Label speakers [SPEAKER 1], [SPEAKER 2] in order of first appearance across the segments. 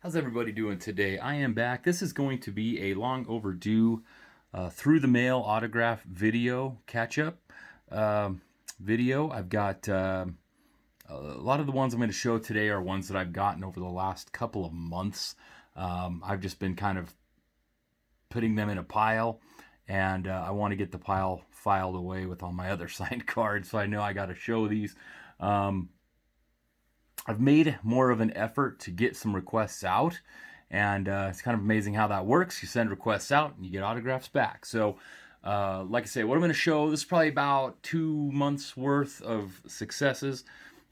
[SPEAKER 1] How's everybody doing today? I am back. This is going to be a long overdue through the mail autograph video catch up video. I've got a lot of the ones I'm going to show today are ones that I've gotten over the last couple of months. I've just been kind of putting them in a pile, and I want to get the pile filed away with all my other signed cards, so I know I got to show these. Um, I've made more of an effort to get some requests out, and it's kind of amazing how that works. You send requests out and you get autographs back. So, like I say, what I'm going to show, this is probably about 2 months worth of successes,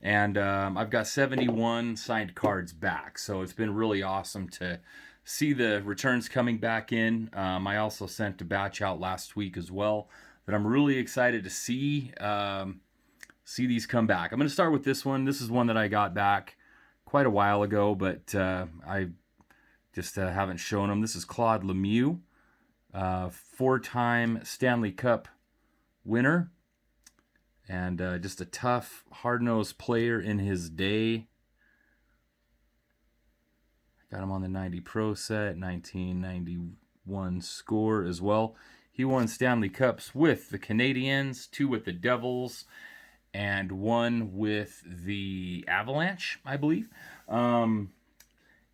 [SPEAKER 1] and I've got 71 signed cards back. So it's been really awesome to see the returns coming back in. I also sent a batch out last week as well that I'm really excited to see these come back. I'm going to start with this one. This is one that I got back quite a while ago, but I just haven't shown them. This is Claude Lemieux, four-time Stanley Cup winner, and just a tough, hard-nosed player in his day. I got him on the 90 Pro set, 1991 score as well. He won Stanley Cups with the Canadiens, 2 with the Devils, and 1 with the Avalanche, I believe. And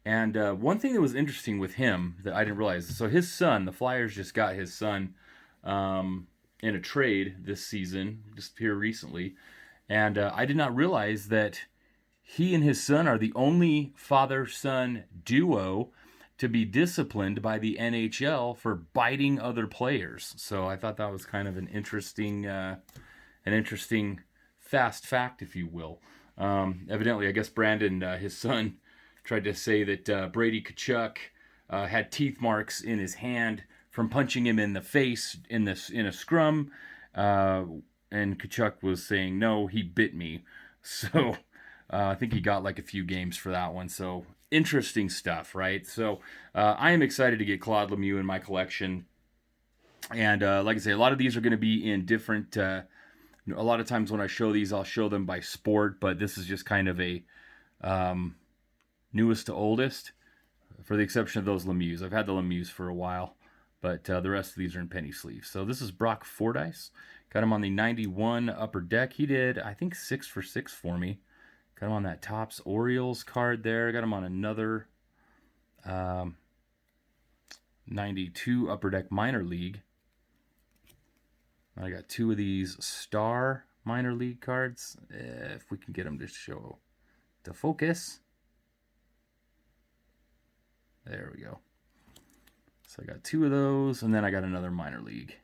[SPEAKER 1] one thing that was interesting with him that I didn't realize, so his son, the Flyers just got his son in a trade this season, just here recently, and I did not realize that he and his son are the only father-son duo to be disciplined by the NHL for biting other players. So I thought that was kind of an interesting fast fact, if you will. Evidently, I guess Brandon, his son, tried to say that Brady Tkachuk had teeth marks in his hand from punching him in the face in a scrum, and Tkachuk was saying, "No, he bit me." So I think he got like a few games for that one. So interesting stuff, right? So I am excited to get Claude Lemieux in my collection, and like I say, a lot of these are going to be in different. A lot of times when I show these, I'll show them by sport, but this is just kind of a newest to oldest, for the exception of those Lemieux. I've had the Lemieux for a while, but the rest of these are in penny sleeves. So this is Brock Fordyce. Got him on the 91 upper deck. He did, I think, 6 for 6 for me. Got him on that Topps Orioles card there. Got him on another 92 upper deck minor league. I got 2 of these Star minor league cards. If we can get them to show to focus. There we go. So I got 2 of those, and then I got another minor league,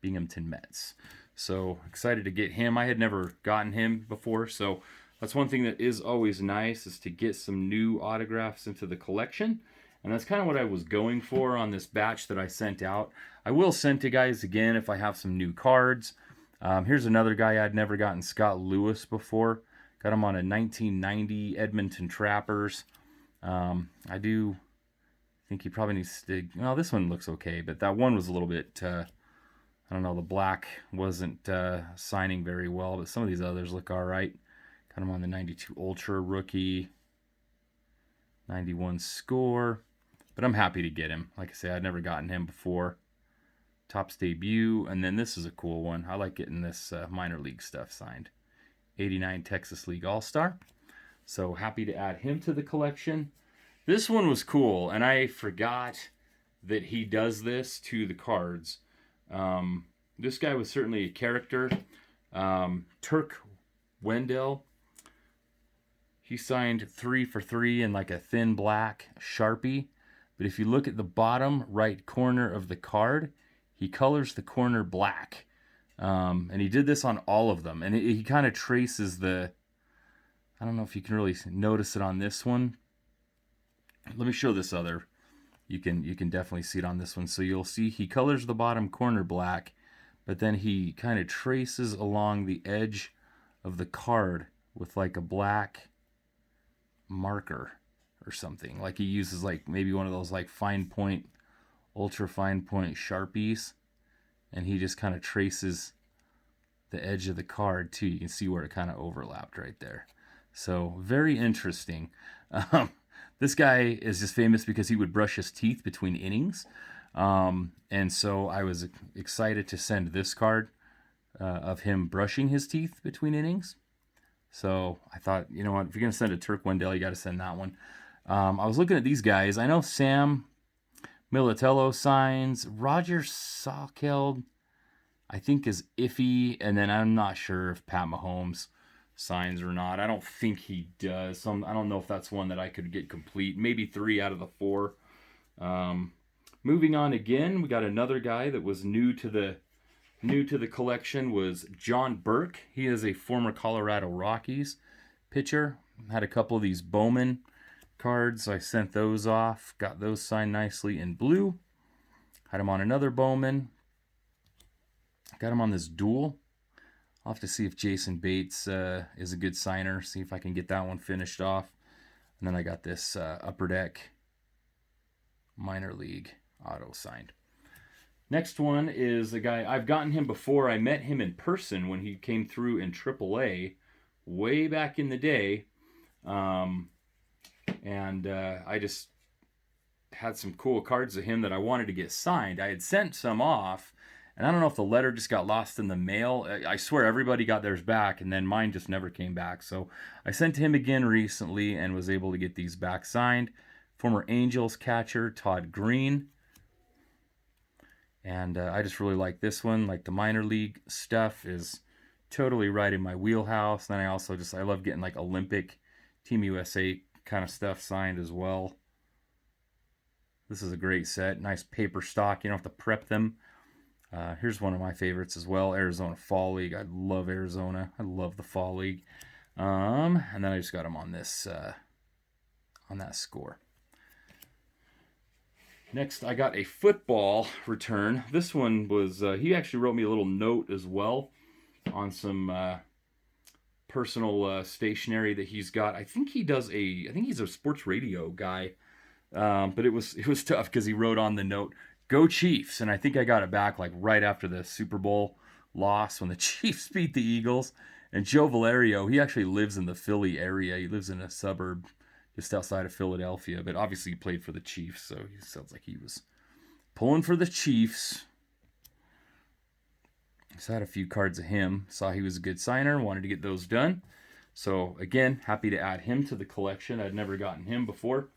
[SPEAKER 1] Binghamton Mets. So excited to get him. I had never gotten him before, so that's one thing that is always nice, is to get some new autographs into the collection. And that's kind of what I was going for on this batch that I sent out. I will send to guys again if I have some new cards. Here's another guy I'd never gotten, Scott Lewis, before. Got him on a 1990 Edmonton Trappers. I do think he probably needs to... Well, this one looks okay, but that one was a little bit... I don't know, the black wasn't signing very well, but some of these others look all right. Got him on the 92 Ultra Rookie. 91 score. But I'm happy to get him. Like I say, I'd never gotten him before. Topps debut. And then this is a cool one. I like getting this minor league stuff signed. 89 Texas League All-Star. So happy to add him to the collection. This one was cool, and I forgot that he does this to the cards. This guy was certainly a character. Turk Wendell. He signed 3 for 3 in like a thin black Sharpie. But if you look at the bottom right corner of the card, he colors the corner black. And he did this on all of them. And he kind of traces the... I don't know if you can really notice it on this one. Let me show this other. You can definitely see it on this one. So you'll see he colors the bottom corner black, but then he kind of traces along the edge of the card with like a black marker or something. Like he uses like maybe one of those like fine point, ultra fine point Sharpies, and he just kind of traces the edge of the card too. You can see where it kind of overlapped right there. So very interesting. This guy is just famous because he would brush his teeth between innings. And so I was excited to send this card of him brushing his teeth between innings. So I thought, you know what, if you're going to send a Turk Wendell, you got to send that one. I was looking at these guys. I know Sam Militello signs. Roger Sawkeld, I think, is iffy. And then I'm not sure if Pat Mahomes signs or not. I don't think he does. So I don't know if that's one that I could get complete. Maybe 3 out of the 4. Moving on again, we got another guy that was new to the collection was John Burke. He is a former Colorado Rockies pitcher. Had a couple of these Bowman cards. I sent those off. Got those signed nicely in blue. Had him on another Bowman. Got him on this duel. I'll have to see if Jason Bates is a good signer. See if I can get that one finished off. And then I got this Upper Deck minor league auto signed. Next one is a guy, I've gotten him before. I met him in person when he came through in AAA way back in the day. I just had some cool cards of him that I wanted to get signed. I had sent some off, and I don't know if the letter just got lost in the mail. I swear everybody got theirs back, and then mine just never came back. So I sent to him again recently and was able to get these back signed. Former Angels catcher Todd Green. And I just really like this one. Like the minor league stuff is totally right in my wheelhouse. And then I love getting like Olympic, Team USA kind of stuff signed as well. This is a great set. Nice paper stock. You don't have to prep them. Here's one of my favorites as well. Arizona Fall League. I love Arizona. I love the Fall League. And then I just got them on this, on that score. Next, I got a football return. This one was, he actually wrote me a little note as well on some personal stationery that he's got. I think he's a sports radio guy. But it was tough because he wrote on the note, "Go Chiefs." And I think I got it back like right after the Super Bowl loss when the Chiefs beat the Eagles. And Joe Valerio, he actually lives in the Philly area. He lives in a suburb just outside of Philadelphia, but obviously he played for the Chiefs, so he sounds like he was pulling for the Chiefs. So I had a few cards of him, saw he was a good signer, wanted to get those done. So again, happy to add him to the collection. I'd never gotten him before.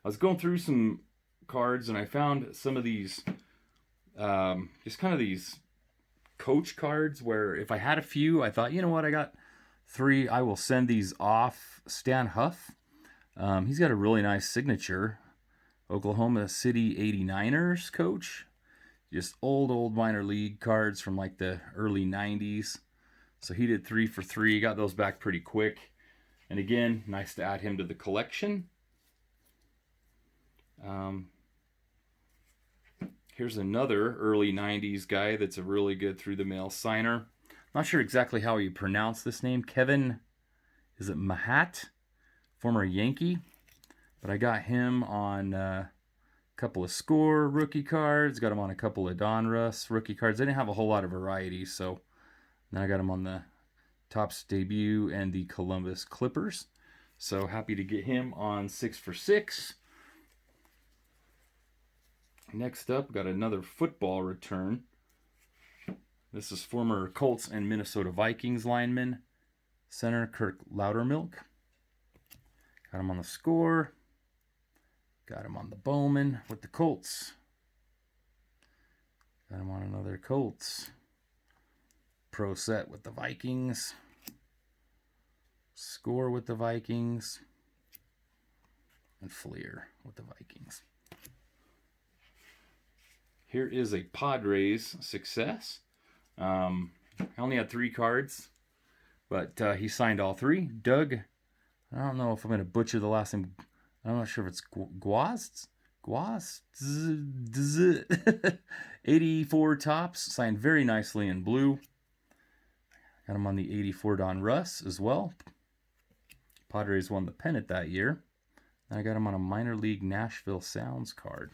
[SPEAKER 1] I was going through some cards and I found some of these, just kind of these coach cards where if I had a few, I thought, you know what, I got 3, I will send these off. Stan Huff, he's got a really nice signature. Oklahoma City 89ers coach. Just old minor league cards from like the early 90s. So he did 3 for 3. Got those back pretty quick. And again, nice to add him to the collection. Here's another early 90s guy that's a really good through the mail signer. Not sure exactly how you pronounce this name. Kevin, is it Mahat? Former Yankee. But I got him on a couple of Score rookie cards. Got him on a couple of Donruss rookie cards. I didn't have a whole lot of variety, so then I got him on the Topps debut and the Columbus Clippers. So happy to get him on 6 for 6. Next up, got another football return. This is former Colts and Minnesota Vikings lineman, center Kirk Loudermilk. Got him on the Score. Got him on the Bowman with the Colts. Got him on another Colts. Pro set with the Vikings. Score with the Vikings. And Fleer with the Vikings. Here is a Padres success. I only had 3 cards, but he signed all 3. Doug, I don't know if I'm going to butcher the last name. I'm not sure if it's Guaz. 84 Topps, signed very nicely in blue. Got him on the 84 Donruss as well. Padres won the pennant that year. And I got him on a minor league Nashville Sounds card.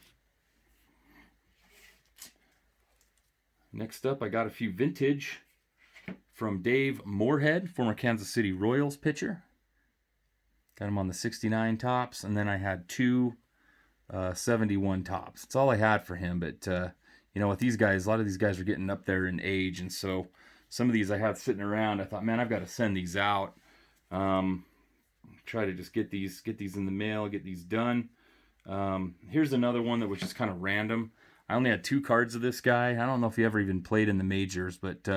[SPEAKER 1] Next up, I got a few vintage from Dave Moorhead, former Kansas City Royals pitcher. Got him on the 69 tops, and then I had two 71 tops. That's all I had for him, but you know, with these guys, a lot of these guys are getting up there in age, and so some of these I had sitting around. I thought, man, I've got to send these out. Try to just get these in the mail, get these done. Here's another one that was just kind of random. I only had two cards of this guy. I don't know if he ever even played in the majors, but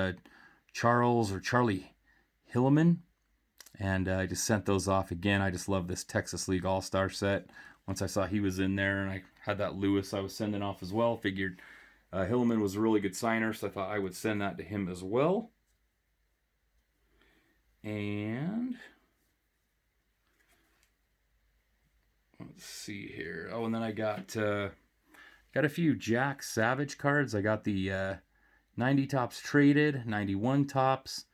[SPEAKER 1] Charlie Hilleman. And I just sent those off again. I just love this Texas League All-Star set. Once I saw he was in there, and I had that Lewis I was sending off as well. Figured Hilleman was a really good signer, so I thought I would send that to him as well. And let's see here. Oh, and then I got a few Jack Savage cards. I got the 90 tops traded, 91 tops,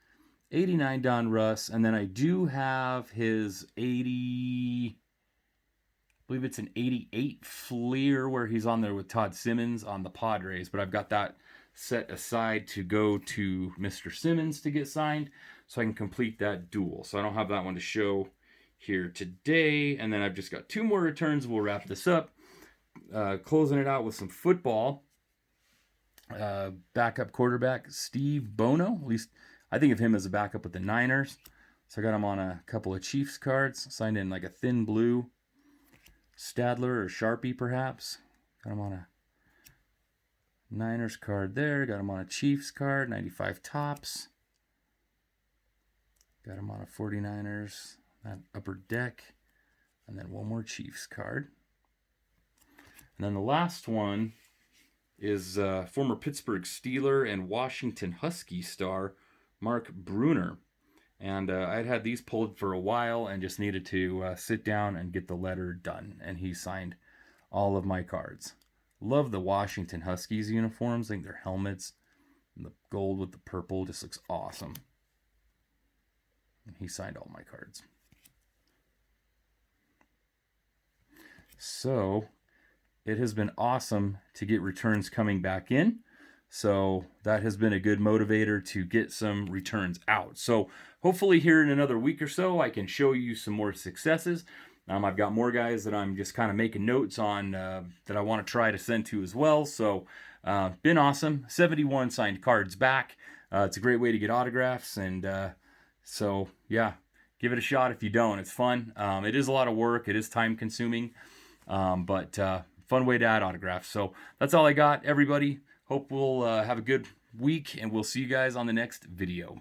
[SPEAKER 1] 89 Don Russ, and then I do have his 80, I believe it's an 88 Fleer where he's on there with Todd Simmons on the Padres, but I've got that set aside to go to Mr. Simmons to get signed so I can complete that duel. So I don't have that one to show here today, and then I've just got two more returns. We'll wrap this up. Closing it out with some football. Backup quarterback Steve Bono, at least I think of him as a backup with the Niners. So I got him on a couple of Chiefs cards, signed in like a thin blue Stadler or Sharpie perhaps. Got him on a Niners card there. Got him on a Chiefs card, 95 tops. Got him on a 49ers, that upper deck. And then one more Chiefs card. And then the last one is former Pittsburgh Steeler and Washington Husky star Mark Bruner. And I'd had these pulled for a while and just needed to sit down and get the letter done. And he signed all of my cards. Love the Washington Huskies uniforms. I think their helmets and the gold with the purple just looks awesome. And he signed all my cards. So it has been awesome to get returns coming back in. So that has been a good motivator to get some returns out. So hopefully here in another week or so, I can show you some more successes. I've got more guys that I'm just kind of making notes on that I want to try to send to as well. So been awesome. 71 signed cards back. It's a great way to get autographs. And so, yeah, give it a shot if you don't. It's fun. It is a lot of work. It is time consuming. But fun way to add autographs. So that's all I got, everybody. Hope we'll have a good week, and we'll see you guys on the next video.